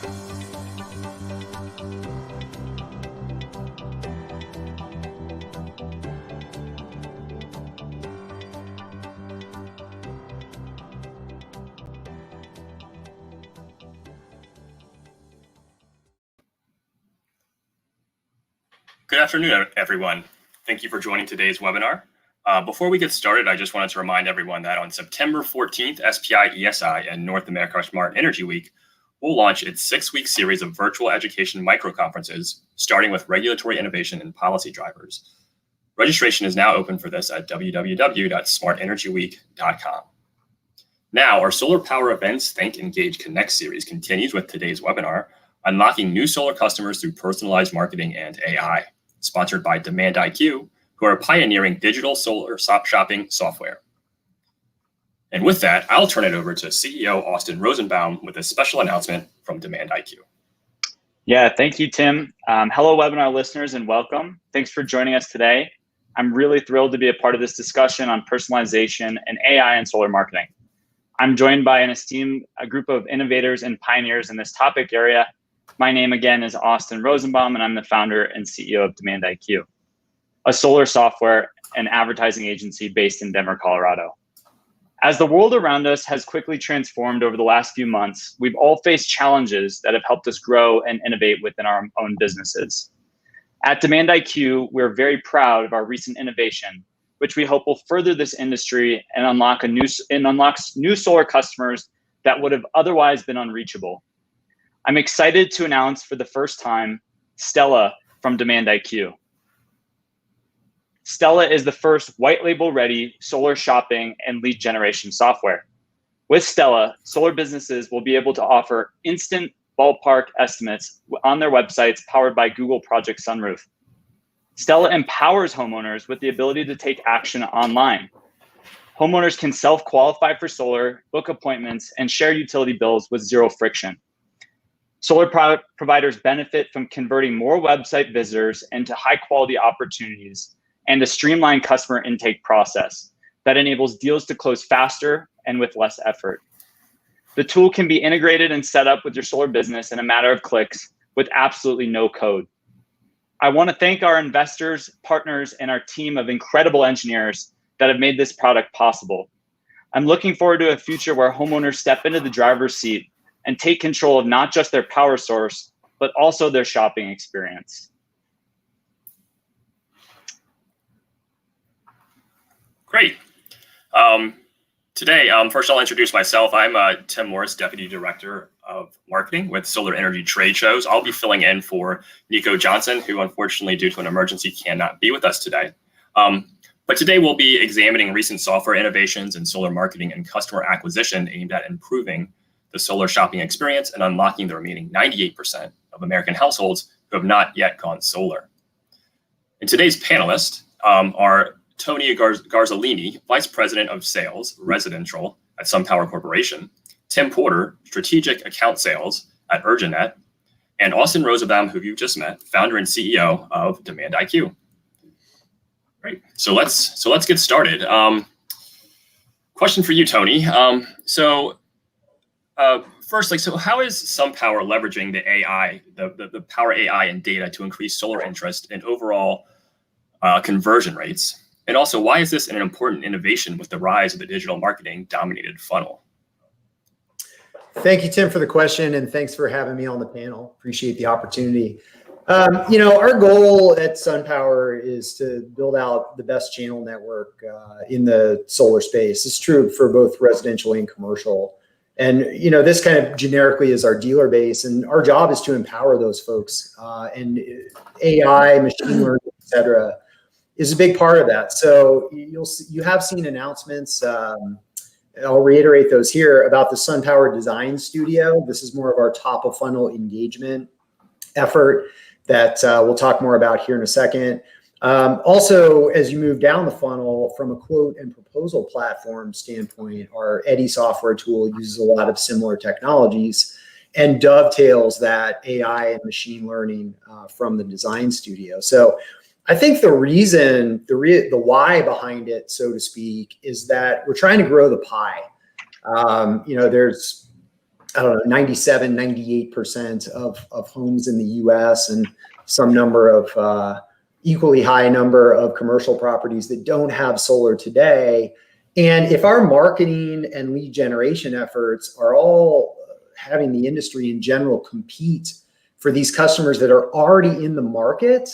Good afternoon, everyone. Thank you for joining today's webinar. Before we get started, I just wanted to remind everyone that on September 14th, SPI ESI and North America Smart Energy Week will launch its 6-week series of virtual education micro-conferences, starting with regulatory innovation and policy drivers. Registration is now open for this at www.smartenergyweek.com. Now, our Solar Power Events Think, Engage, Connect series continues with today's webinar, Unlocking New Solar Customers Through Personalized Marketing and AI, sponsored by DemandIQ, who are pioneering digital solar shopping software. And with that, I'll turn it over to CEO Austin Rosenbaum with a special announcement from DemandIQ. Yeah, thank you, Tim. Hello, webinar listeners, and welcome. Thanks for joining us today. I'm really thrilled to be a part of this discussion on personalization and AI in solar marketing. I'm joined by an esteemed group of innovators and pioneers in this topic area. My name again is Austin Rosenbaum, and I'm the founder and CEO of DemandIQ, a solar software and advertising agency based in Denver, Colorado. As the world around us has quickly transformed over the last few months, we've all faced challenges that have helped us grow and innovate within our own businesses. At DemandIQ, we're very proud of our recent innovation, which we hope will further this industry and unlocks new solar customers that would have otherwise been unreachable. I'm excited to announce for the first time Stella from DemandIQ. Stella is the first white label ready solar shopping and lead generation software. With Stella, solar businesses will be able to offer instant ballpark estimates on their websites powered by Google Project Sunroof. Stella empowers homeowners with the ability to take action online. Homeowners can self-qualify for solar, book appointments, and share utility bills with zero friction. Solar providers benefit from converting more website visitors into high-quality opportunities and a streamlined customer intake process that enables deals to close faster and with less effort. The tool can be integrated and set up with your solar business in a matter of clicks with absolutely no code. I want to thank our investors, partners, and our team of incredible engineers that have made this product possible. I'm looking forward to a future where homeowners step into the driver's seat and take control of not just their power source, but also their shopping experience. Great. Today, first I'll introduce myself. I'm Tim Morris, Deputy Director of Marketing with Solar Energy Trade Shows. I'll be filling in for Nico Johnson, who unfortunately due to an emergency cannot be with us today. But today we'll be examining recent software innovations in solar marketing and customer acquisition aimed at improving the solar shopping experience and unlocking the remaining 98% of American households who have not yet gone solar. And today's panelists are Tony Garzolini, Vice President of Sales, Residential at SunPower Corporation, Tim Porter, Strategic Account Sales at Urjanet, and Austin Rosenbaum, who you just met, founder and CEO of DemandIQ. Great. So let's get started. Question for you, Tony. First, so how is SunPower leveraging the AI, the power AI and data to increase solar interest and overall conversion rates? And also, why is this an important innovation with the rise of the digital marketing dominated funnel? Thank you, Tim, for the question, and thanks for having me on the panel. Appreciate the opportunity. Our goal at SunPower is to build out the best channel network in the solar space. It's true for both residential and commercial. And, this kind of generically is our dealer base, and our job is to empower those folks. And AI, machine learning, et cetera, is a big part of that. So you have seen announcements, I'll reiterate those here, about the SunPower Design Studio. This is more of our top of funnel engagement effort that we'll talk more about here in a second. Also, as you move down the funnel from a quote and proposal platform standpoint, our Eddy software tool uses a lot of similar technologies and dovetails that AI and machine learning from the Design Studio. So I think the reason, the why behind it, so to speak, is that we're trying to grow the pie. There's I don't know, 97, 98% of homes in the US, and some number of equally high number of commercial properties that don't have solar today. And if our marketing and lead generation efforts are all having the industry in general compete for these customers that are already in the market,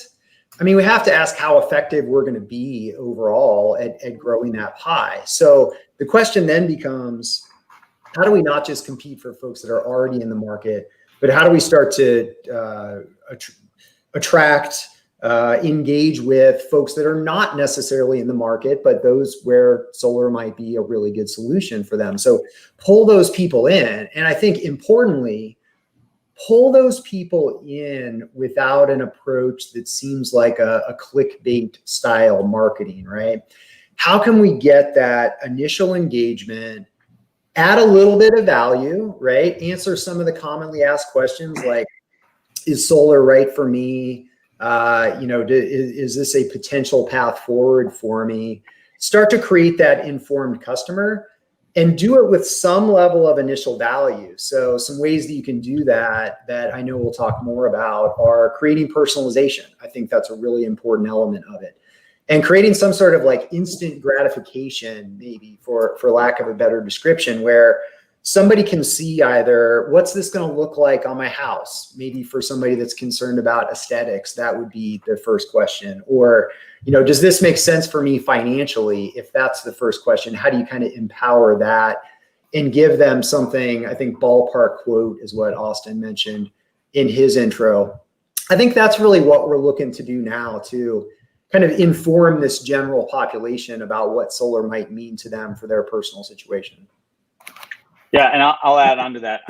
I mean, we have to ask how effective we're going to be overall at growing that pie. So the question then becomes, how do we not just compete for folks that are already in the market, but how do we start to attract, engage with folks that are not necessarily in the market, but those where solar might be a really good solution for them? So pull those people in. And I think importantly, pull those people in without an approach that seems like a clickbait style marketing, right? How can we get that initial engagement, add a little bit of value, right? Answer some of the commonly asked questions like, is solar right for me? Is this a potential path forward for me? Start to create that informed customer and do it with some level of initial value. So some ways that you can do that I know we'll talk more about are creating personalization. I think that's a really important element of it. And creating some sort of like instant gratification, maybe for lack of a better description, where somebody can see either what's this going to look like on my house? Maybe for somebody that's concerned about aesthetics, that would be the first question. Or, does this make sense for me financially? If that's the first question, how do you kind of empower that and give them something? I think ballpark quote is what Austin mentioned in his intro. I think that's really what we're looking to do now to kind of inform this general population about what solar might mean to them for their personal situation. Yeah, and I'll add on to that.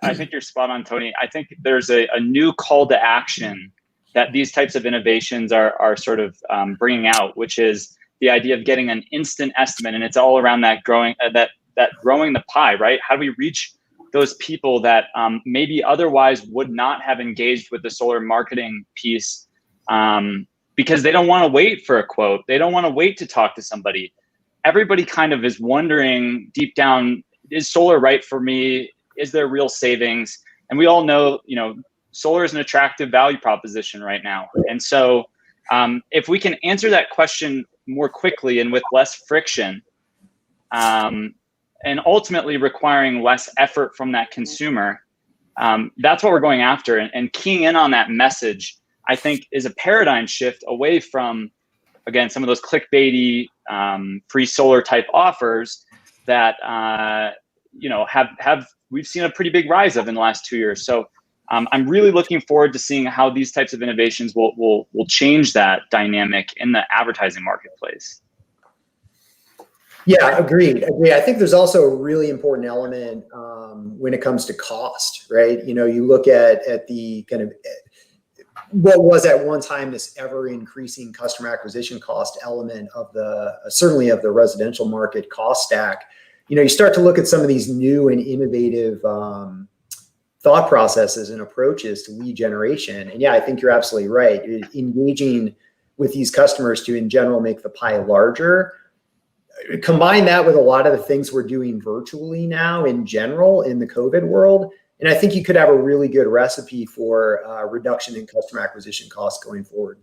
I think you're spot on, Tony. I think there's a new call to action that these types of innovations are sort of bringing out, which is the idea of getting an instant estimate, and it's all around that growing the pie, right? How do we reach those people that maybe otherwise would not have engaged with the solar marketing piece because they don't want to wait for a quote, they don't want to wait to talk to somebody. Everybody kind of is wondering deep down, is solar right for me? Is there real savings? And we all know, solar is an attractive value proposition right now. And so if we can answer that question more quickly and with less friction, and ultimately requiring less effort from that consumer, that's what we're going after. And keying in on that message, I think, is a paradigm shift away from, again, some of those clickbaity free solar type offers that we've seen a pretty big rise of in the last 2 years. So I'm really looking forward to seeing how these types of innovations will change that dynamic in the advertising marketplace. Yeah, agreed. I think there's also a really important element when it comes to cost, right? You look at the kind of what was at one time this ever increasing customer acquisition cost element of certainly of the residential market cost stack. You start to look at some of these new and innovative thought processes and approaches to lead generation. And yeah, I think you're absolutely right. Engaging with these customers to, in general, make the pie larger. Combine that with a lot of the things we're doing virtually now in general in the COVID world. And I think you could have a really good recipe for reduction in customer acquisition costs going forward.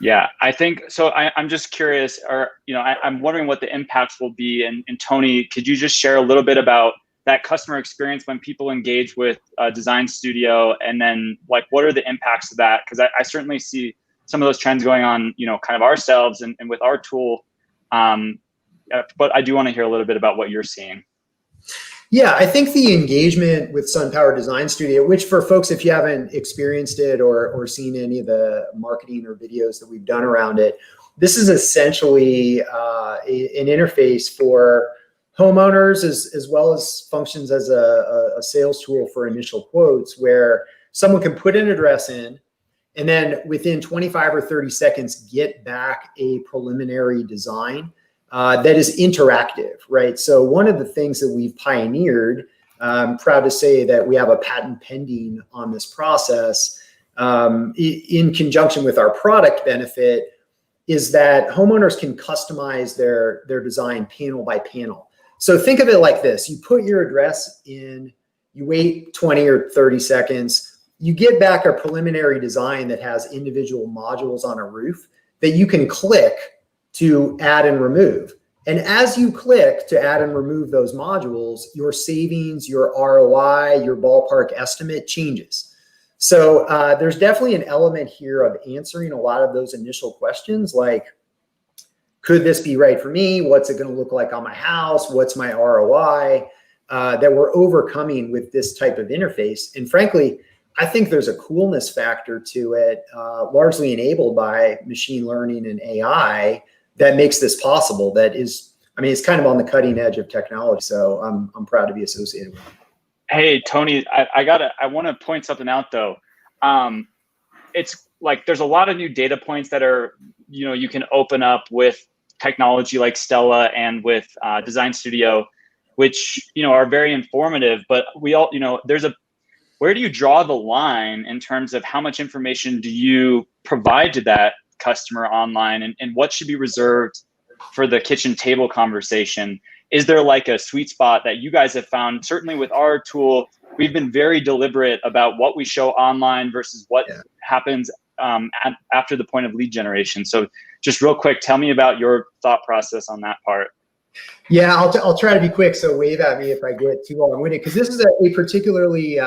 Yeah, I think so. I'm just curious, I'm wondering what the impacts will be. And Tony, could you just share a little bit about that customer experience when people engage with Design Studio, and then like what are the impacts of that? Because I certainly see some of those trends going on, kind of ourselves and with our tool. But I do want to hear a little bit about what you're seeing. Yeah, I think the engagement with SunPower Design Studio, which for folks, if you haven't experienced it or seen any of the marketing or videos that we've done around it, this is essentially an interface for homeowners as well as functions as a sales tool for initial quotes, where someone can put an address in and then within 25 or 30 seconds get back a preliminary design that is interactive, right? So one of the things that we've pioneered, I'm proud to say that we have a patent pending on this process in conjunction with our product benefit, is that homeowners can customize their design panel by panel. So think of it like this. You put your address in, you wait 20 or 30 seconds, you get back a preliminary design that has individual modules on a roof that you can click to add and remove. And as you click to add and remove those modules, your savings, your ROI, your ballpark estimate changes. So there's definitely an element here of answering a lot of those initial questions, like, could this be right for me? What's it going to look like on my house? What's my ROI? That we're overcoming with this type of interface. And frankly, I think there's a coolness factor to it, largely enabled by machine learning and AI, that makes this possible. That is, I mean, it's kind of on the cutting edge of technology. So I'm proud to be associated with it. Hey, Tony, I want to point something out though. It's like, there's a lot of new data points that are, you can open up with technology like Stella and with Design Studio, which, are very informative, but we all, where do you draw the line in terms of how much information do you provide to that customer online, and what should be reserved for the kitchen table conversation? Is there like a sweet spot that you guys have found? Certainly with our tool, we've been very deliberate about what we show online versus what happens after the point of lead generation. So just real quick, tell me about your thought process on that part. Yeah, I'll try to be quick. So wave at me if I get too long-winded, because this is a particularly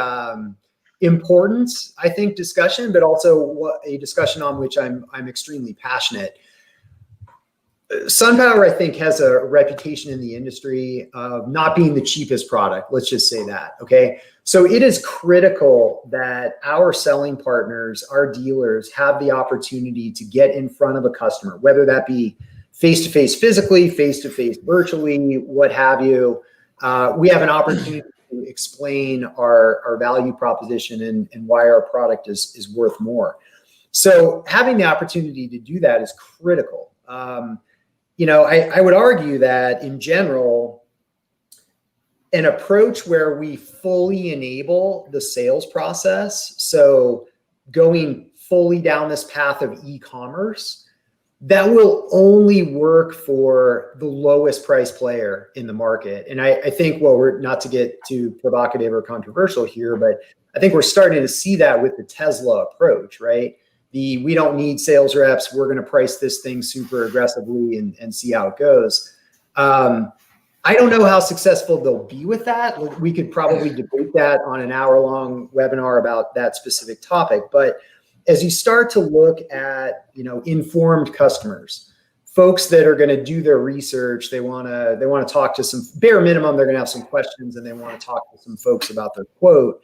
important, I think, discussion, but also a discussion on which I'm extremely passionate. SunPower, I think, has a reputation in the industry of not being the cheapest product. Let's just say that, okay? So it is critical that our selling partners, our dealers, have the opportunity to get in front of a customer, whether that be face-to-face physically, face-to-face virtually, what have you. We have an opportunity to explain our value proposition and why our product is worth more. So having the opportunity to do that is critical. I would argue that in general, an approach where we fully enable the sales process, so going fully down this path of e-commerce, that will only work for the lowest price player in the market. And I think, well, we're not to get too provocative or controversial here, but I think we're starting to see that with the Tesla approach, right? We don't need sales reps. We're going to price this thing super aggressively and see how it goes. I don't know how successful they'll be with that. We could probably debate that on an hour-long webinar about that specific topic. But as you start to look at, informed customers, folks that are going to do their research, they want to talk to some, bare minimum, they're going to have some questions and they want to talk to some folks about their quote.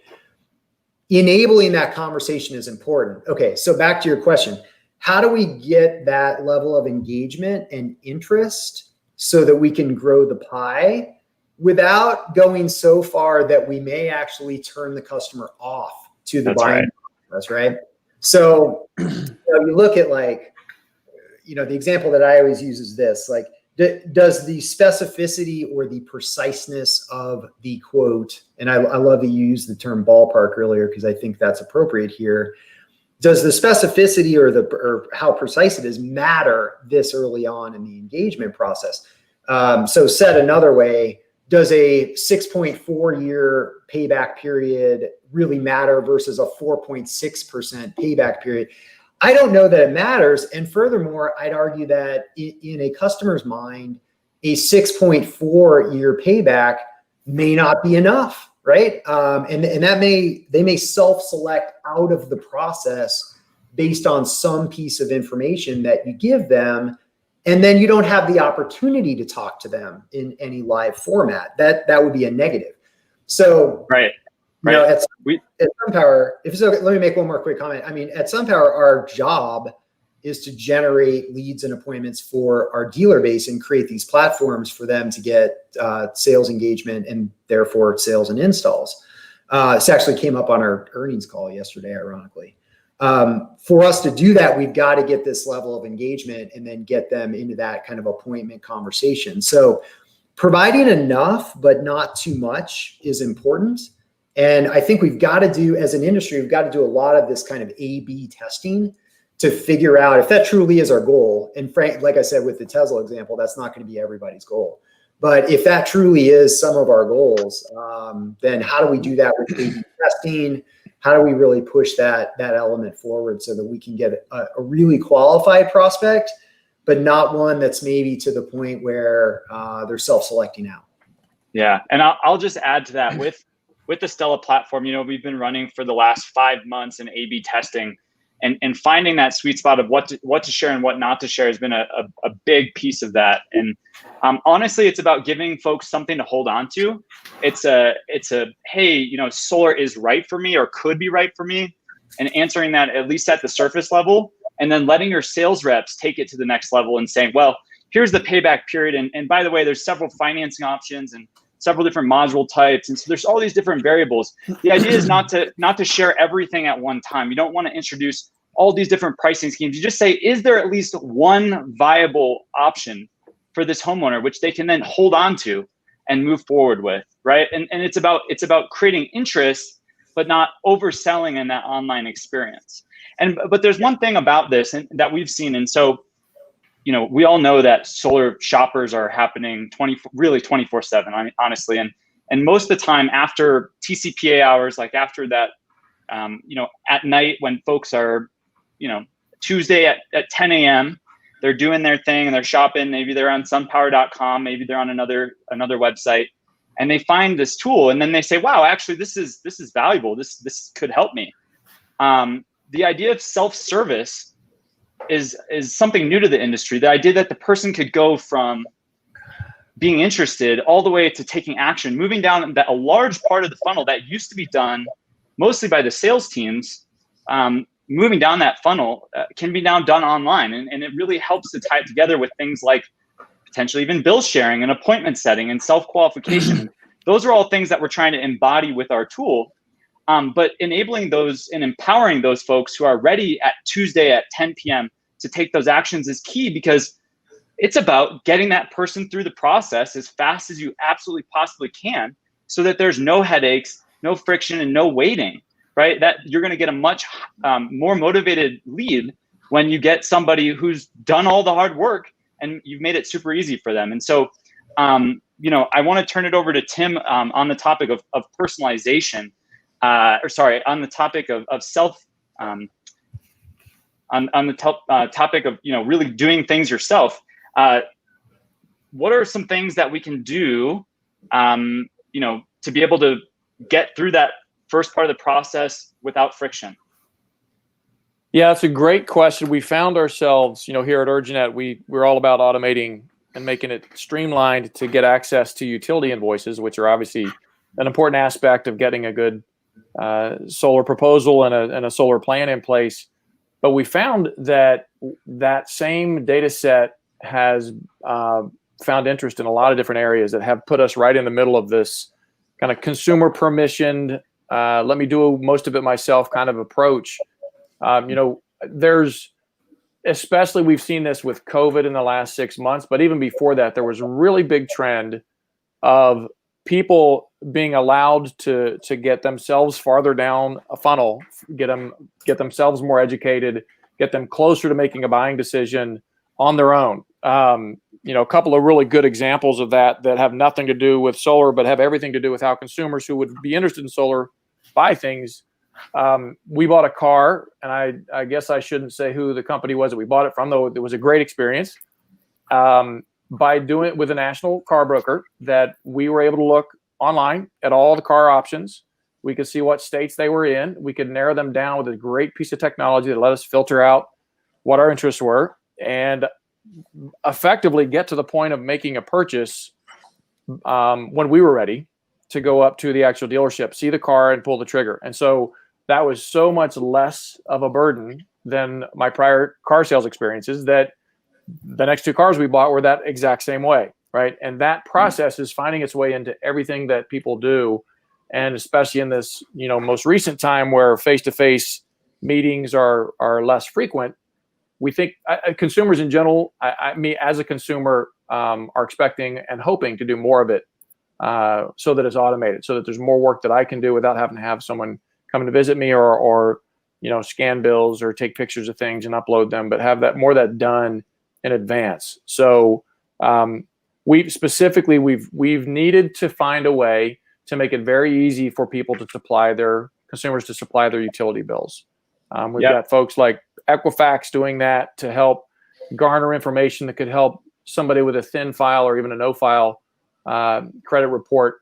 Enabling that conversation is important. Okay, so back to your question. How do we get that level of engagement and interest so that we can grow the pie without going so far that we may actually turn the customer off to the buying process, right? So you look at the example that I always use is this, does the specificity or the preciseness of the quote, and I love that you used the term ballpark earlier because I think that's appropriate here. Does the specificity or how precise it is matter this early on in the engagement process? So said another way, does a 6.4 year payback period really matter versus a 4.6% payback period? I don't know that it matters. And furthermore, I'd argue that in a customer's mind, a 6.4 year payback may not be enough, right? And that they may self-select out of the process based on some piece of information that you give them, and then you don't have the opportunity to talk to them in any live format. That would be a negative. So right. At SunPower, let me make one more quick comment. I mean, at SunPower, our job is to generate leads and appointments for our dealer base and create these platforms for them to get sales engagement and therefore sales and installs. This actually came up on our earnings call yesterday, ironically. For us to do that, we've got to get this level of engagement and then get them into that kind of appointment conversation. So providing enough, but not too much is important. And I think we've got to do, as an industry, we've got to do a lot of this kind of A/B testing to figure out if that truly is our goal. And Frank, like I said, with the Tesla example, that's not going to be everybody's goal. But if that truly is some of our goals, then how do we do that with A/B testing? How do we really push that element forward so that we can get a really qualified prospect, but not one that's maybe to the point where they're self-selecting out? Yeah, and I'll just add to that with the Stella platform. We've been running for the last 5 months in A/B testing, and finding that sweet spot of what to share and what not to share has been a big piece of that. And honestly, it's about giving folks something to hold on to. It's a hey, solar is right for me or could be right for me, and answering that at least at the surface level, and then letting your sales reps take it to the next level and saying, well, here's the payback period, and by the way, there's several financing options and several different module types, and so there's all these different variables. The idea is not to share everything at one time. You don't want to introduce all these different pricing schemes. You just say, is there at least one viable option for this homeowner which they can then hold on to and move forward with, right? And it's about creating interest, but not overselling in that online experience. But there's one thing about this that we've seen, and so we all know that solar shoppers are happening 24/7, honestly, and most of the time after TCPA hours, like after that, at night when folks are, Tuesday at 10 a.m. they're doing their thing and they're shopping. Maybe they're on sunpower.com, maybe they're on another website, and they find this tool, and then they say, wow, actually this is valuable. This could help me. The idea of self-service is something new to the industry. The idea that the person could go from being interested all the way to taking action, moving down that a large part of the funnel that used to be done mostly by the sales teams, moving down that funnel can be now done online. And it really helps to tie it together with things like potentially even bill sharing and appointment setting and self-qualification. Those are all things that we're trying to embody with our tool. But enabling those and empowering those folks who are ready at Tuesday at 10 p.m. to take those actions is key, because it's about getting that person through the process as fast as you absolutely possibly can, so that there's no headaches, no friction, and no waiting, right? That you're going to get a much more motivated lead when you get somebody who's done all the hard work and you've made it super easy for them. And so, I want to turn it over to Tim on the topic of personalization. On the topic of self, on the topic of really doing things yourself. What are some things that we can do, to be able to get through that first part of the process without friction? Yeah, it's a great question. We found ourselves, here at Urjanet, we're all about automating and making it streamlined to get access to utility invoices, which are obviously an important aspect of getting a good solar proposal and a solar plan in place. But we found that same data set has found interest in a lot of different areas that have put us right in the middle of this kind of consumer permissioned, let me do most of it myself kind of approach. There's, especially we've seen this with COVID in the last 6 months, but even before that, there was a really big trend of people being allowed to get themselves farther down a funnel, get themselves more educated, get them closer to making a buying decision on their own. A couple of really good examples of that have nothing to do with solar, but have everything to do with how consumers who would be interested in solar buy things. We bought a car, and I guess I shouldn't say who the company was that we bought it from, though it was a great experience. By doing it with a national car broker, that we were able to look online at all the car options. We could see what states they were in. We could narrow them down with a great piece of technology that let us filter out what our interests were and effectively get to the point of making a purchase when we were ready to go up to the actual dealership, see the car, and pull the trigger. And so that was so much less of a burden than my prior car sales experiences, that the next 2 cars we bought were that exact same way, right? And that process is finding its way into everything that people do. And especially in this, most recent time where face-to-face meetings are less frequent, we think consumers in general, me as a consumer, are expecting and hoping to do more of it so that it's automated, so that there's more work that I can do without having to have someone come to visit me or scan bills or take pictures of things and upload them, but have that done in advance. So we've needed to find a way to make it very easy for people to supply their consumers to supply their utility bills. We've got folks like Equifax doing that to help garner information that could help somebody with a thin file or even a no file credit report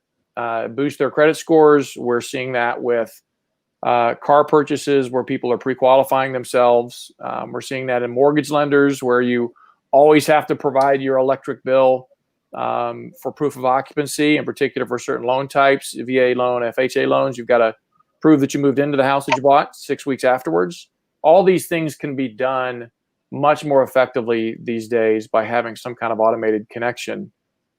boost their credit scores. We're seeing that with car purchases where people are pre-qualifying themselves. We're seeing that in mortgage lenders where you always have to provide your electric bill for proof of occupancy, in particular for certain loan types, VA loan, FHA loans. You've got to prove that you moved into the house that you bought 6 weeks afterwards. All these things can be done much more effectively these days by having some kind of automated connection.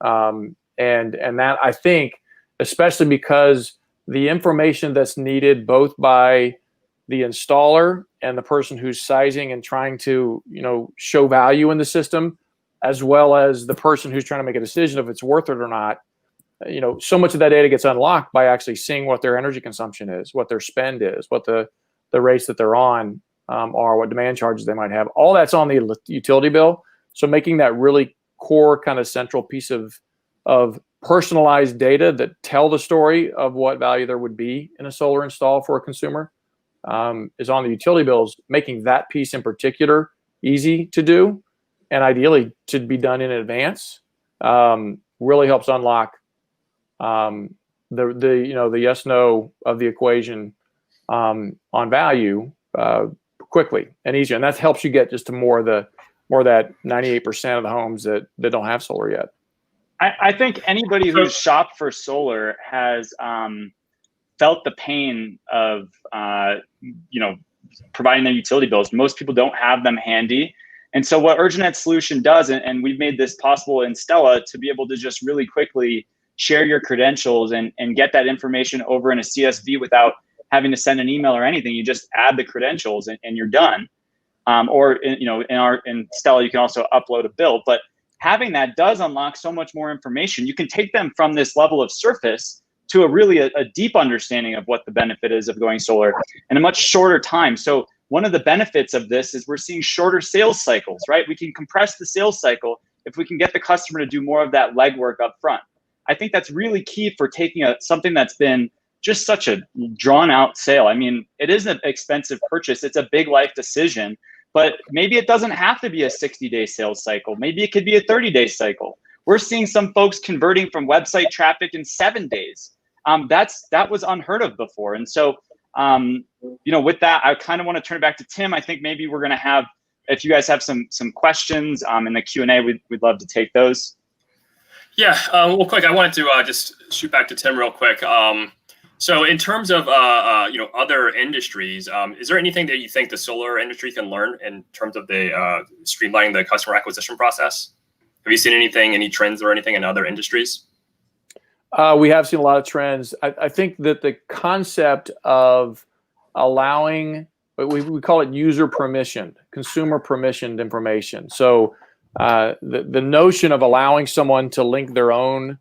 And that, I think, especially because the information that's needed both by the installer and the person who's sizing and trying to, show value in the system, as well as the person who's trying to make a decision if it's worth it or not, so much of that data gets unlocked by actually seeing what their energy consumption is, what their spend is, what the rates that they're on are, what demand charges they might have. All that's on the utility bill. So making that really core kind of central piece of personalized data that tell the story of what value there would be in a solar install for a consumer is on the utility bills, making that piece in particular easy to do and ideally to be done in advance really helps unlock the yes no of the equation on value quickly and easier, and that helps you get just to more that 98% of the homes that don't have solar yet. I think anybody who's shopped for solar has felt the pain of providing their utility bills. Most people don't have them handy. And so what Urjanet's solution does, and we've made this possible in Stella, to be able to just really quickly share your credentials and get that information over in a CSV without having to send an email or anything. You just add the credentials and you're done. In Stella, you can also upload a bill. But having that does unlock so much more information. You can take them from this level of surface to a deep understanding of what the benefit is of going solar in a much shorter time. So one of the benefits of this is we're seeing shorter sales cycles, right? We can compress the sales cycle if we can get the customer to do more of that legwork up front. I think that's really key for taking something that's been just such a drawn out sale. I mean, it is an expensive purchase. It's a big life decision, but maybe it doesn't have to be a 60-day sales cycle. Maybe it could be a 30-day cycle. We're seeing some folks converting from website traffic in 7 days. That was unheard of before. And so, with that, I kind of want to turn it back to Tim. I think maybe we're going to have, if you guys have some questions in the Q&A, we'd love to take those. Yeah, well, quick, I wanted to just shoot back to Tim real quick. So in terms of other industries, is there anything that you think the solar industry can learn in terms of the streamlining the customer acquisition process? Have you seen any trends or anything in other industries? We have seen a lot of trends. I think that the concept of allowing, we call it user permissioned, consumer permissioned information. So the notion of allowing someone to link their own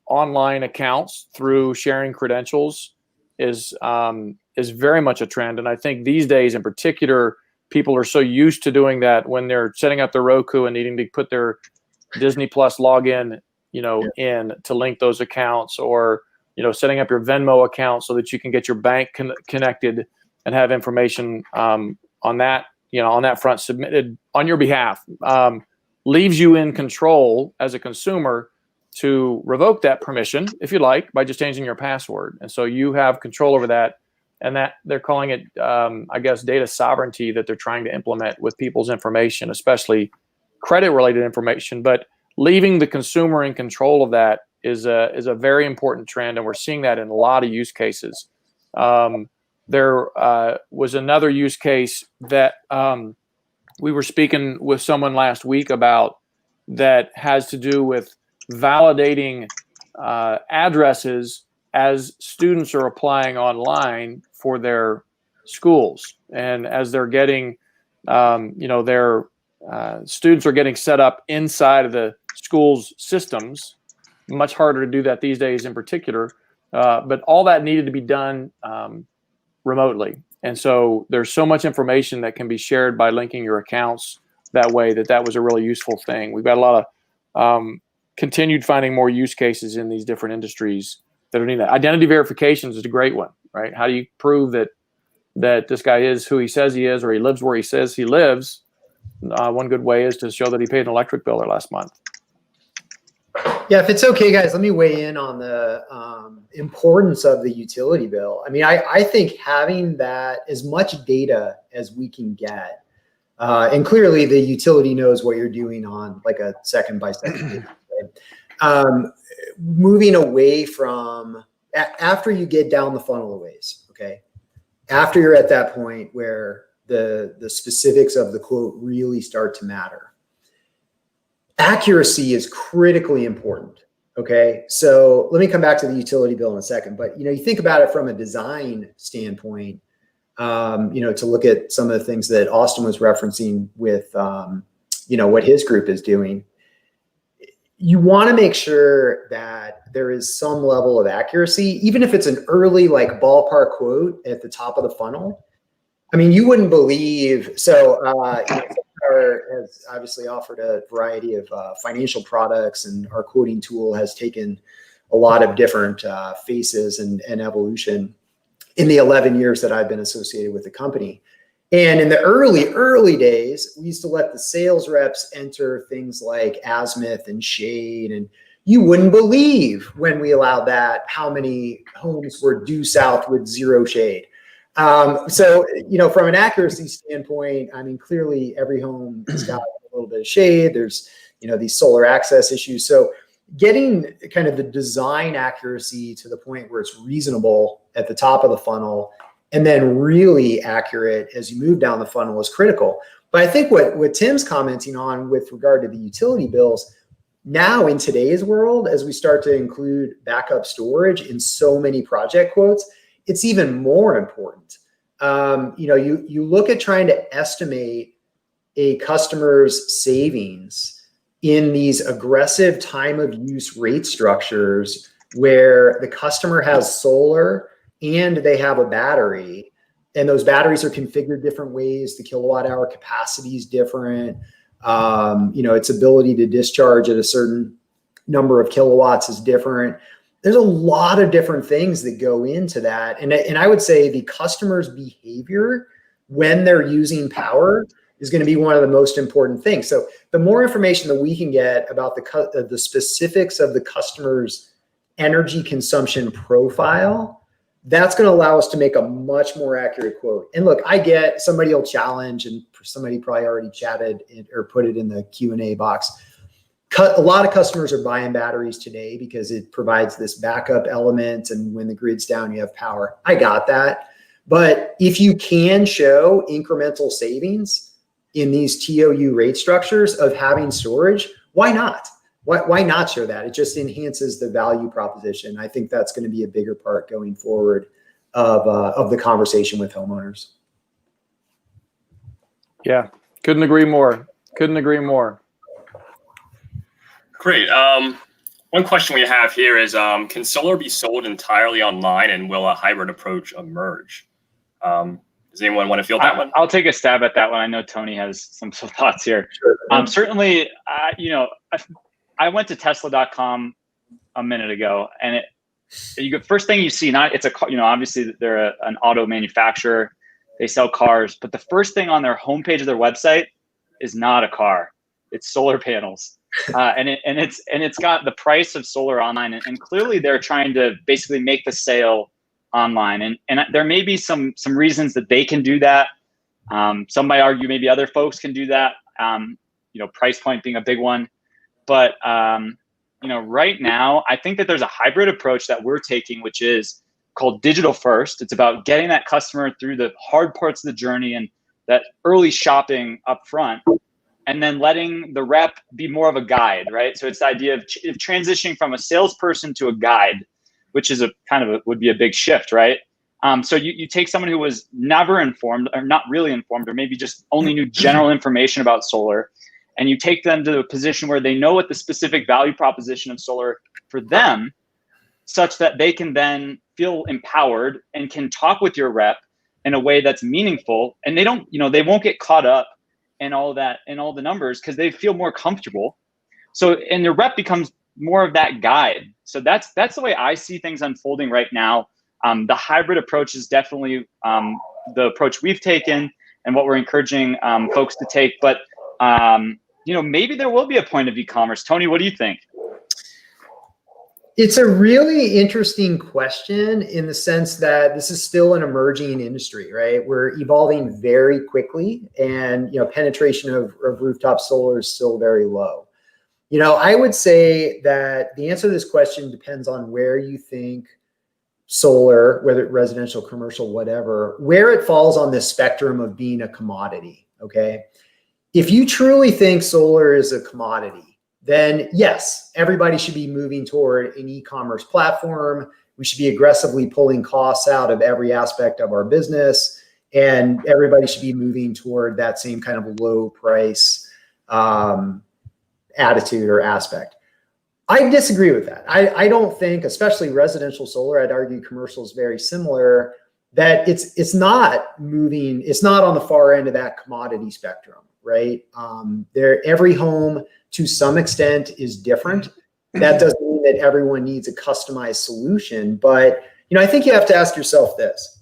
online accounts through sharing credentials is very much a trend. And I think these days in particular, people are so used to doing that when they're setting up their Roku and needing to put their Disney Plus login, in to link those accounts, or, setting up your Venmo account so that you can get your bank connected and have information on that front submitted on your behalf, leaves you in control as a consumer to revoke that permission, if you like, by just changing your password. And so you have control over that. And that they're calling it, data sovereignty that they're trying to implement with people's information, especially credit-related information. But leaving the consumer in control of that is a very important trend, and we're seeing that in a lot of use cases. There was another use case that we were speaking with someone last week about that has to do with validating addresses as students are applying online for their schools, and as they're getting, their students are getting set up inside of the school's systems. Much harder to do that these days, in particular, but all that needed to be done remotely. And so there's so much information that can be shared by linking your accounts that way that was a really useful thing. We've got a lot continued finding more use cases in these different industries that are needing that. Identity verification is a great one, right? How do you prove that this guy is who he says he is, or he lives where he says he lives? One good way is to show that he paid an electric bill last month. Yeah, if it's okay, guys, let me weigh in on the importance of the utility bill. I mean, I think having that, as much data as we can get, and clearly the utility knows what you're doing on like a second by second basis, right? Moving away from, after you get down the funnel a ways, okay? After you're at that point where the specifics of the quote really start to matter, accuracy is critically important. Okay. So let me come back to the utility bill in a second, but you think about it from a design standpoint, to look at some of the things that Austin was referencing with, what his group is doing. You want to make sure that there is some level of accuracy, even if it's an early like ballpark quote at the top of the funnel. I mean, you wouldn't believe. So, SunPower has obviously offered a variety of financial products, and our quoting tool has taken a lot of different faces and evolution in the 11 years that I've been associated with the company. And in the early days, we used to let the sales reps enter things like azimuth and shade, and you wouldn't believe when we allowed that how many homes were due south with zero shade. So, from an accuracy standpoint, I mean, clearly every home has got a little bit of shade. There's, these solar access issues. So getting kind of the design accuracy to the point where it's reasonable at the top of the funnel and then really accurate as you move down the funnel is critical. But I think what Tim's commenting on with regard to the utility bills, now in today's world, as we start to include backup storage in so many project quotes, it's even more important. You look at trying to estimate a customer's savings in these aggressive time of use rate structures where the customer has solar and they have a battery, and those batteries are configured different ways. The kilowatt hour capacity is different. Its ability to discharge at a certain number of kilowatts is different. There's a lot of different things that go into that. And I would say the customer's behavior when they're using power is going to be one of the most important things. So the more information that we can get about the specifics of the customer's energy consumption profile, that's going to allow us to make a much more accurate quote. And look, I get somebody will challenge, and somebody probably already chatted or put it in the Q&A box. A lot of customers are buying batteries today because it provides this backup element, and when the grid's down, you have power. I got that. But if you can show incremental savings in these TOU rate structures of having storage, why not? Why not show that? It just enhances the value proposition. I think that's going to be a bigger part going forward of the conversation with homeowners. Yeah, couldn't agree more. Couldn't agree more. Great. One question we have here is, can solar be sold entirely online, and will a hybrid approach emerge? Does anyone want to field that one? I'll take a stab at that one. I know Tony has some thoughts here. Sure. Certainly, I went to Tesla.com a minute ago, and first thing you see, obviously they're an auto manufacturer, they sell cars, but the first thing on their homepage of their website is not a car, it's solar panels, and it's got the price of solar online, and clearly they're trying to basically make the sale online, and there may be some reasons that they can do that. Some might argue maybe other folks can do that. Price point being a big one. But, right now, I think that there's a hybrid approach that we're taking, which is called digital first. It's about getting that customer through the hard parts of the journey and that early shopping up front, and then letting the rep be more of a guide, right? So it's the idea of transitioning from a salesperson to a guide, which is would be a big shift, right? So you take someone who was never informed, or not really informed, or maybe just only knew general information about solar, and you take them to a position where they know what the specific value proposition of solar for them, such that they can then feel empowered and can talk with your rep in a way that's meaningful. And they won't get caught up in all that, in all the numbers, because they feel more comfortable. and your rep becomes more of that guide. So that's the way I see things unfolding right now. The hybrid approach is definitely the approach we've taken and what we're encouraging folks to take. But maybe there will be a point of e-commerce. Tony, what do you think? It's a really interesting question in the sense that this is still an emerging industry, right? We're evolving very quickly, and penetration of rooftop solar is still very low. I would say that the answer to this question depends on where you think solar, whether residential, commercial, whatever, where it falls on this spectrum of being a commodity, okay? If you truly think solar is a commodity, then yes, everybody should be moving toward an e-commerce platform. We should be aggressively pulling costs out of every aspect of our business, and everybody should be moving toward that same kind of low price attitude or aspect. I disagree with that. I don't think, especially residential solar, I'd argue commercial is very similar, that it's not moving, it's not on the far end of that commodity spectrum, right? Every home to some extent is different. That doesn't mean that everyone needs a customized solution, but I think you have to ask yourself this.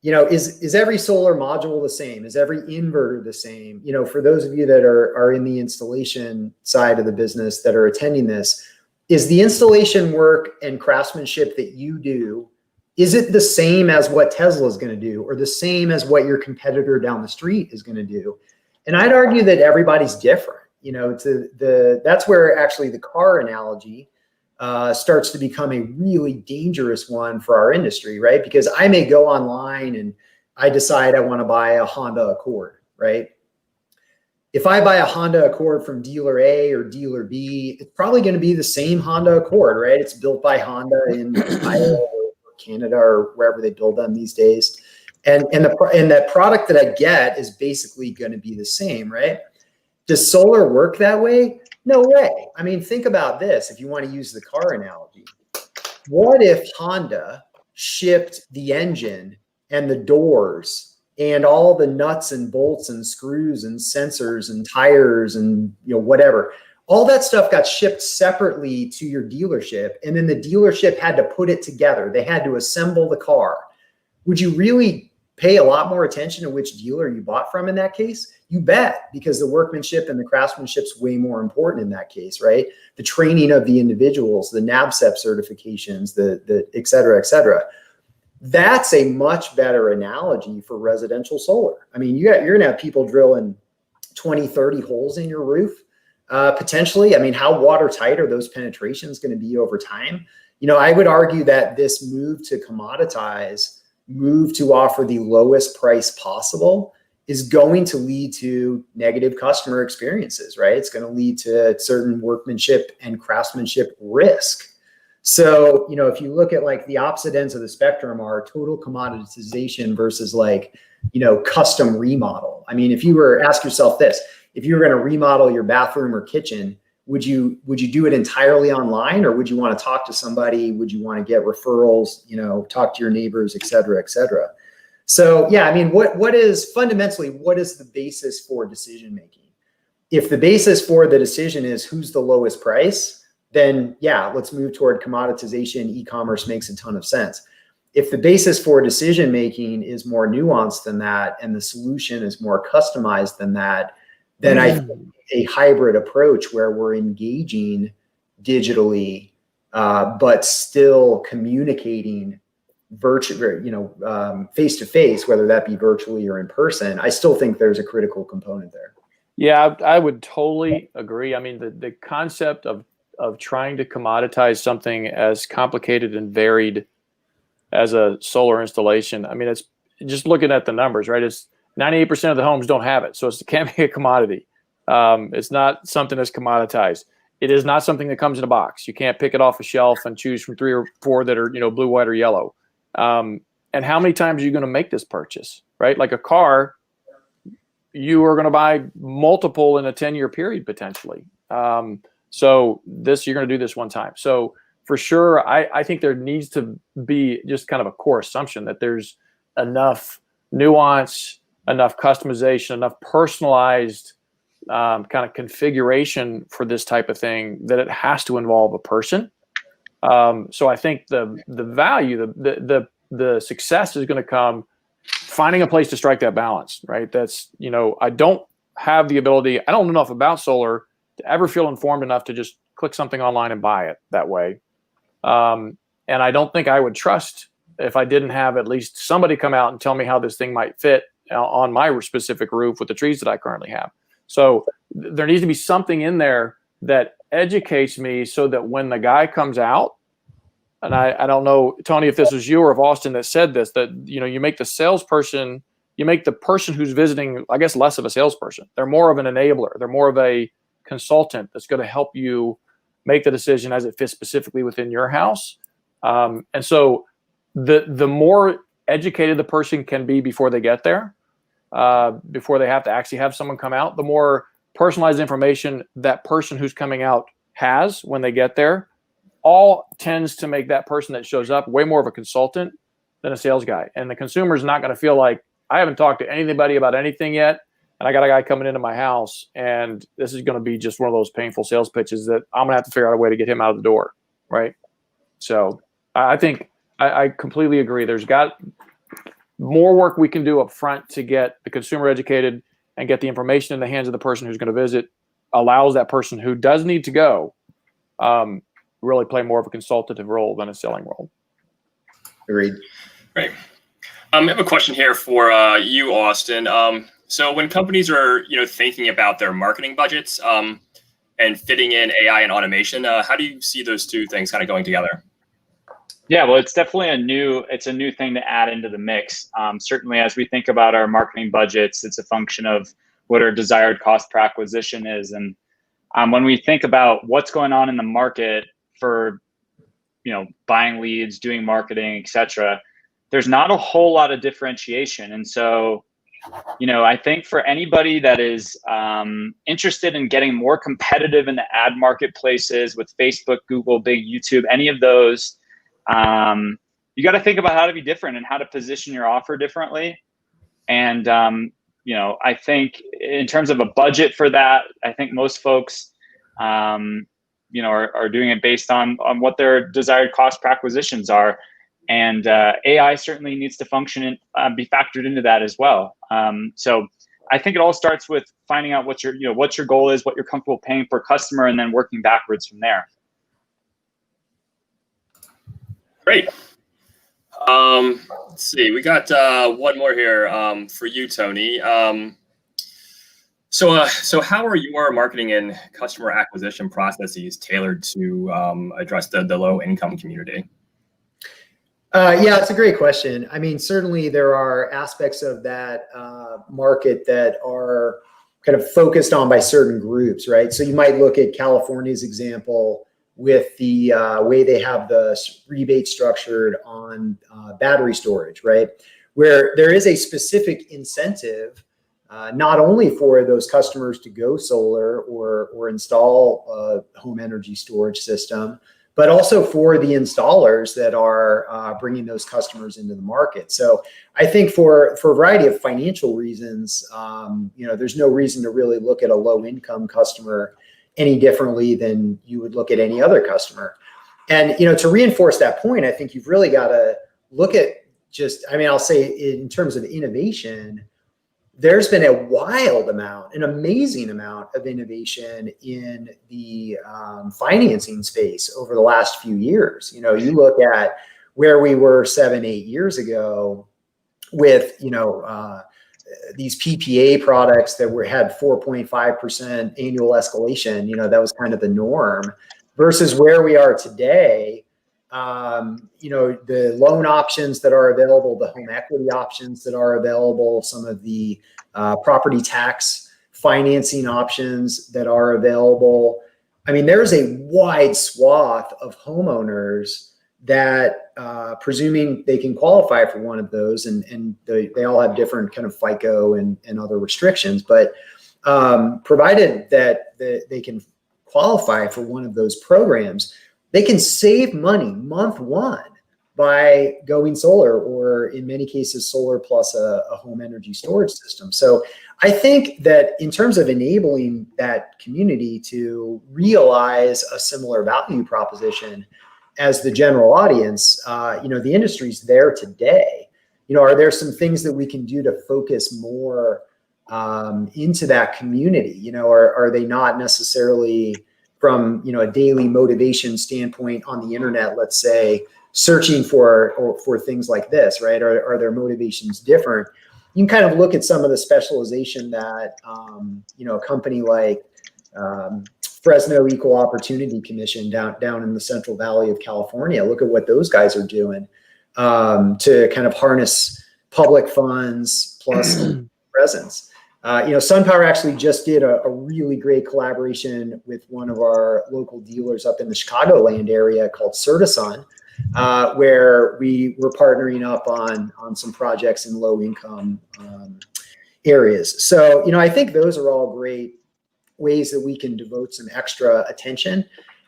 Is every solar module the same? Is every inverter the same? For those of you that are in the installation side of the business that are attending this, is the installation work and craftsmanship that you do, is it the same as what Tesla is going to do, or the same as what your competitor down the street is going to do? And I'd argue that everybody's different. That's where actually the car analogy starts to become a really dangerous one for our industry, right? Because I may go online and I decide I want to buy a Honda Accord, right? If I buy a Honda Accord from dealer A or dealer B, it's probably going to be the same Honda Accord, right? It's built by Honda in Ohio or Canada or wherever they build them these days. And the product that I get is basically going to be the same, right? Does solar work that way? No way. I mean, think about this. If you want to use the car analogy, what if Honda shipped the engine and the doors and all the nuts and bolts and screws and sensors and tires and whatever? All that stuff got shipped separately to your dealership, and then the dealership had to put it together. They had to assemble the car. Would you really pay a lot more attention to which dealer you bought from in that case? You bet, because the workmanship and the craftsmanship's way more important in that case, right? The training of the individuals, the NABCEP certifications, the et cetera, et cetera. That's a much better analogy for residential solar. I mean, you're going to have people drilling 20, 30 holes in your roof, potentially. I mean, how watertight are those penetrations going to be over time? I would argue that this move to commoditize, move to offer the lowest price possible, is going to lead to negative customer experiences, right? It's going to lead to certain workmanship and craftsmanship risk. So, if you look at like the opposite ends of the spectrum are total commoditization versus custom remodel. I mean, if you were, ask yourself this, if you were going to remodel your bathroom or kitchen, would you do it entirely online, or would you want to talk to somebody? Would you want to get referrals, talk to your neighbors, et cetera, et cetera? So yeah, I mean, what is the basis for decision making? If the basis for the decision is who's the lowest price, then yeah, let's move toward commoditization. E-commerce makes a ton of sense. If the basis for decision making is more nuanced than that, and the solution is more customized than that, then I think a hybrid approach where we're engaging digitally, but still communicating virtually, face to face, whether that be virtually or in person, I still think there's a critical component there. Yeah, I would totally agree. I mean, the concept of trying to commoditize something as complicated and varied as a solar installation. I mean, it's just looking at the numbers, right? It's 98% of the homes don't have it, so it can't be a commodity. It's not something that's commoditized. It is not something that comes in a box. You can't pick it off a shelf and choose from 3 or 4 that are, blue, white, or yellow. And how many times are you going to make this purchase, right? Like a car, you are going to buy multiple in a 10-year period potentially. So this, you're going to do this one time. So for sure, I think there needs to be just kind of a core assumption that there's enough nuance, enough customization, enough personalized kind of configuration for this type of thing that it has to involve a person. So I think the value, the success is going to come finding a place to strike that balance, right? That's, I don't have the ability, I don't know enough about solar to ever feel informed enough to just click something online and buy it that way. And I don't think I would trust if I didn't have at least somebody come out and tell me how this thing might fit on my specific roof with the trees that I currently have. So there needs to be something in there that educates me so that when the guy comes out, and I don't know, Tony, if this was you or if Austin that said this, that, you make the salesperson, you make the person who's visiting, I guess, less of a salesperson. They're more of an enabler. They're more of a consultant that's going to help you make the decision as it fits specifically within your house. And so the more educated the person can be before they get there, before they have to actually have someone come out, the more personalized information that person who's coming out has when they get there, all tends to make that person that shows up way more of a consultant than a sales guy. And the consumer is not going to feel like, I haven't talked to anybody about anything yet, and I got a guy coming into my house, and this is going to be just one of those painful sales pitches that I'm going to have to figure out a way to get him out of the door, right? So I think I completely agree. There's got more work we can do up front to get the consumer educated and get the information in the hands of the person who's going to visit, allows that person who does need to go really play more of a consultative role than a selling role. Agreed. Great. I have a question here for you, Austin. So when companies are, thinking about their marketing budgets and fitting in AI and automation, how do you see those two things kind of going together? Yeah, well, it's definitely a new thing to add into the mix. Certainly, as we think about our marketing budgets, it's a function of what our desired cost per acquisition is. And when we think about what's going on in the market for, buying leads, doing marketing, et cetera, there's not a whole lot of differentiation. And so, I think for anybody that is interested in getting more competitive in the ad marketplaces with Facebook, Google, Bing, YouTube, any of those, you got to think about how to be different and how to position your offer differently. And, I think in terms of a budget for that, I think most folks, are doing it based on what their desired cost per acquisitions are. And AI certainly needs to function and be factored into that as well. So I think it all starts with finding out what your goal is, what you're comfortable paying per customer, and then working backwards from there. Great. Let's see. We got one more here for you, Tony. So how are your marketing and customer acquisition processes tailored to address the low income community? Yeah, it's a great question. I mean, certainly there are aspects of that market that are kind of focused on by certain groups, right? So you might look at California's example with the way they have the rebate structured on battery storage, right? Where there is a specific incentive, not only for those customers to go solar or install a home energy storage system, but also for the installers that are bringing those customers into the market. So I think for a variety of financial reasons, there's no reason to really look at a low income customer any differently than you would look at any other customer. And, to reinforce that point, I think you've really got to look at I'll say in terms of innovation, there's been a wild amount, an amazing amount of innovation in the financing space over the last few years. You look at where we were 7-8 years ago with, these PPA products that had 4.5% annual escalation, that was kind of the norm, versus where we are today. The loan options that are available, the home equity options that are available, some of the property tax financing options that are available. I mean, there's a wide swath of homeowners that, presuming they can qualify for one of those, and they all have different kind of FICO and other restrictions, but provided that they can qualify for one of those programs, they can save money month one by going solar, or in many cases, solar plus a home energy storage system. So I think that in terms of enabling that community to realize a similar value proposition as the general audience, the industry's there today. Are there some things that we can do to focus more into that community? Are they not necessarily from a daily motivation standpoint on the internet, let's say, searching for things like this, right? Are their motivations different? You can kind of look at some of the specialization that a company like Fresno Equal Opportunity Commission down in the Central Valley of California. Look at what those guys are doing to kind of harness public funds plus presence. SunPower actually just did a really great collaboration with one of our local dealers up in the Chicagoland area called Certisun, where we were partnering up on some projects in low income areas. So, I think those are all great ways that we can devote some extra attention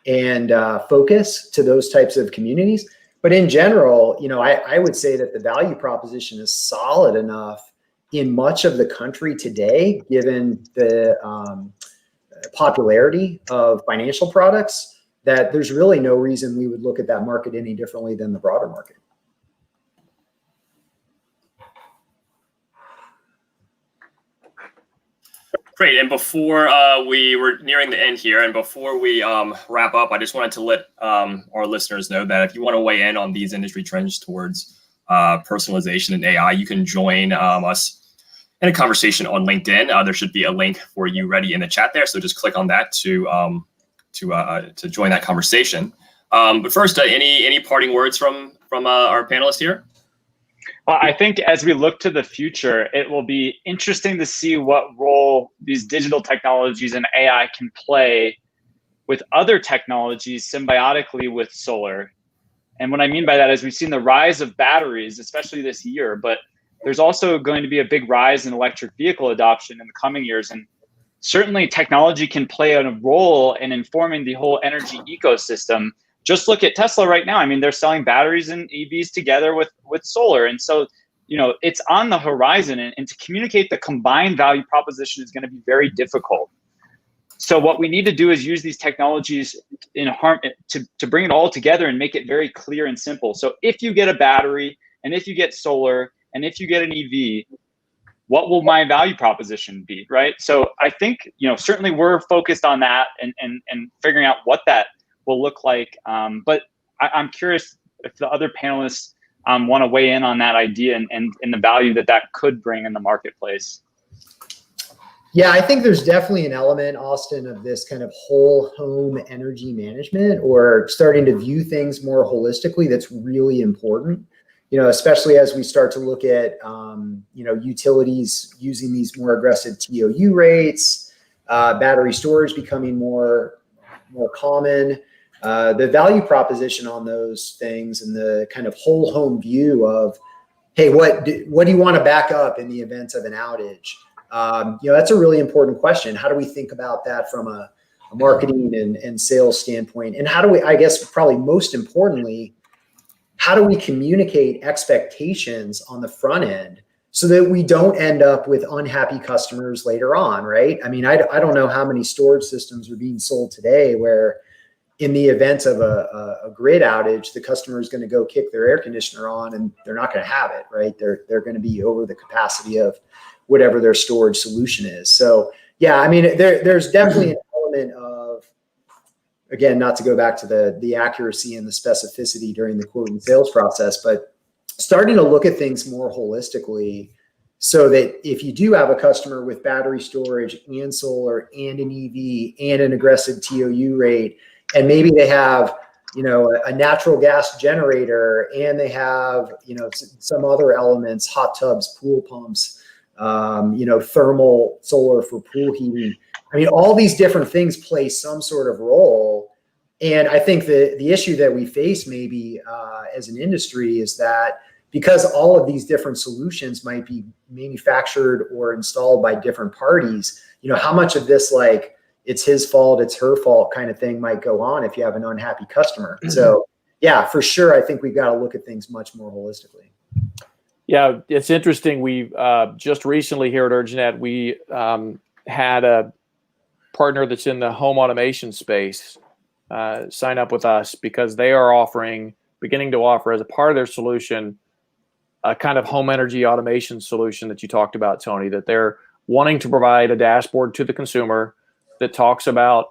and focus to those types of communities. But in general, I would say that the value proposition is solid enough in much of the country today, given the popularity of financial products, that there's really no reason we would look at that market any differently than the broader market. Great. And before we were nearing the end here, and before we wrap up, I just wanted to let our listeners know that if you want to weigh in on these industry trends towards personalization and AI, you can join us in a conversation on LinkedIn. There should be a link for you ready in the chat there. So just click on that to join that conversation. But first, any parting words from our panelists here? Well, I think as we look to the future, it will be interesting to see what role these digital technologies and AI can play with other technologies symbiotically with solar. And what I mean by that is we've seen the rise of batteries, especially this year, but there's also going to be a big rise in electric vehicle adoption in the coming years. And certainly technology can play a role in informing the whole energy ecosystem. Just look at Tesla right now. I mean, they're selling batteries and EVs together with solar. And so, it's on the horizon, and to communicate the combined value proposition is going to be very difficult. So what we need to do is use these technologies to bring it all together and make it very clear and simple. So if you get a battery, and if you get solar, and if you get an EV, what will my value proposition be, right? So I think, certainly we're focused on that and figuring out what that will look like. But I'm curious if the other panelists want to weigh in on that idea and the value that could bring in the marketplace. Yeah, I think there's definitely an element, Austin, of this kind of whole home energy management, or starting to view things more holistically, that's really important. Especially as we start to look at, utilities using these more aggressive TOU rates, battery storage becoming more common, the value proposition on those things, and the kind of whole home view of, hey, what do you want to back up in the event of an outage? That's a really important question. How do we think about that from a marketing and sales standpoint? And how do we, I guess, probably most importantly, how do we communicate expectations on the front end so that we don't end up with unhappy customers later on, right? I mean, I don't know how many storage systems are being sold today where in the event of a grid outage, the customer is going to go kick their air conditioner on and they're not going to have it, right? They're going to be over the capacity of whatever their storage solution is. So yeah, I mean, there's definitely an element of, again, not to go back to the accuracy and the specificity during the quote and sales process, but starting to look at things more holistically so that if you do have a customer with battery storage and solar and an EV and an aggressive TOU rate, and maybe they have, a natural gas generator and they have, some other elements, hot tubs, pool pumps, thermal solar for pool heating. I mean, all these different things play some sort of role. And I think the issue that we face maybe as an industry is that because all of these different solutions might be manufactured or installed by different parties, how much of this, like, it's his fault, it's her fault kind of thing might go on if you have an unhappy customer. So yeah, for sure, I think we've got to look at things much more holistically. Yeah, it's interesting. We just recently here at Urjanet, we had a partner that's in the home automation space sign up with us because they are beginning to offer as a part of their solution a kind of home energy automation solution that you talked about, Tony, that they're wanting to provide a dashboard to the consumer that talks about,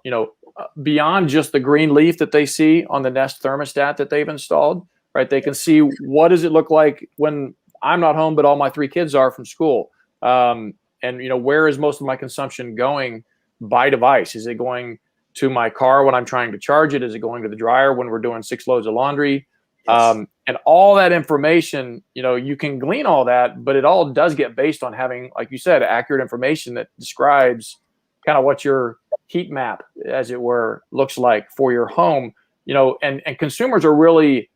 beyond just the green leaf that they see on the Nest thermostat that they've installed, right? They can see what does it look like when I'm not home, but all my 3 kids are from school. And, where is most of my consumption going by device? Is it going to my car when I'm trying to charge it? Is it going to the dryer when we're doing 6 loads of laundry? Yes. And all that information, you can glean all that, but it all does get based on having, like you said, accurate information that describes kind of what your heat map, as it were, looks like for your home, and consumers are really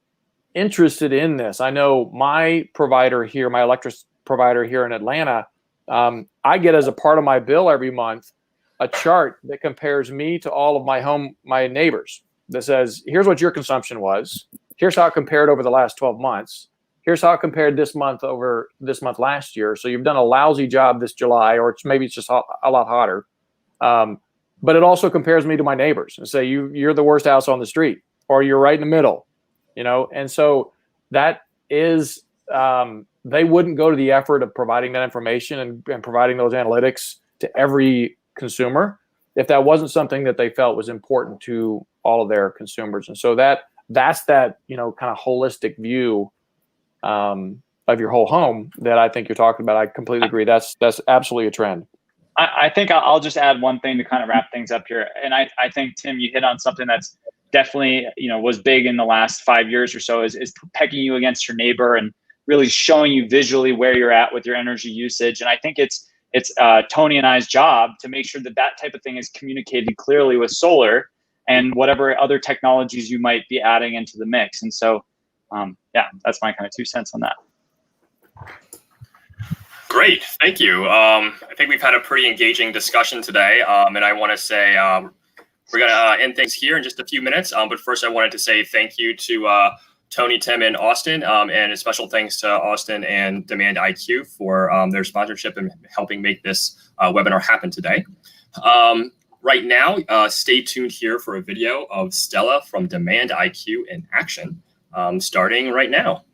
interested in this. I know my provider here, my electric provider here in Atlanta, I get as a part of my bill every month a chart that compares me to all of my neighbors that says, here's what your consumption was. Here's how it compared over the last 12 months. Here's how it compared this month over this month last year. So you've done a lousy job this July, or maybe it's just a lot hotter. But it also compares me to my neighbors and say, you're the worst house on the street, or you're right in the middle, And so that is, they wouldn't go to the effort of providing that information and providing those analytics to every consumer if that wasn't something that they felt was important to all of their consumers. And so that's that, kind of holistic view of your whole home that I think you're talking about. I completely agree. That's absolutely a trend. I think I'll just add one thing to kind of wrap things up here. And I think, Tim, you hit on something that's definitely, was big in the last 5 years or so is pegging you against your neighbor and really showing you visually where you're at with your energy usage. And I think it's Tony and I's job to make sure that type of thing is communicated clearly with solar and whatever other technologies you might be adding into the mix. And so, that's my kind of 2 cents on that. Great, thank you. I think we've had a pretty engaging discussion today, and I want to say we're going to end things here in just a few minutes. But first, I wanted to say thank you to Tony, Tim, and Austin, and a special thanks to Austin and DemandIQ for their sponsorship and helping make this webinar happen today. Right now, stay tuned here for a video of Stella from DemandIQ in action, starting right now.